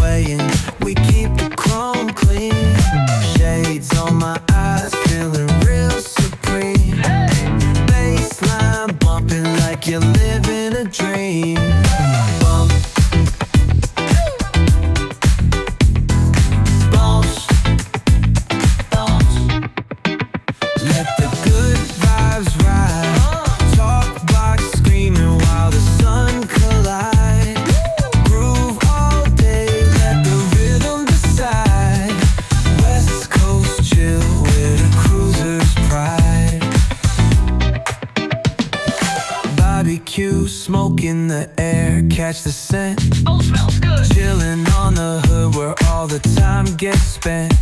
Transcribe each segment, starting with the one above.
playing. We keep the chrome clean. Shades on my eyes, feeling real supreme. Baseline bumping like you're living a dream. Bump. Bounce. Bounce. Let the good vibes ride. Talk box screaming while the sun collide. Groove all day, let the rhythm decide. West Coast chill with a cruiser's pride. Barbecue, smoke in the air, catch the scent. Oh, smells good. Chillin' on the hood where all the time gets spent.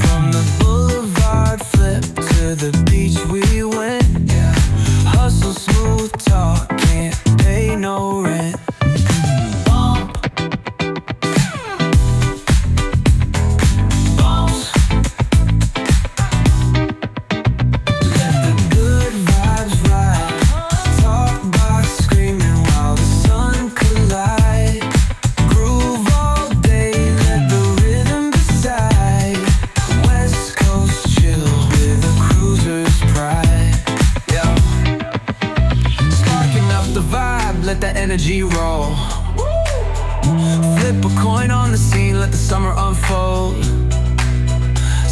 From the boulevard flip to the beach we went. Hustle, smooth talk, can't pay no rent. Bump. Bounce. Let the good vibes ride. Talk box screaming while the sun collide. Groove all day, let the rhythm decide. West Coast chill with a cruiser's pride. Yeah. Sparking up the vibe, let the energy roll. Flip a coin on the scene, let the summer unfold.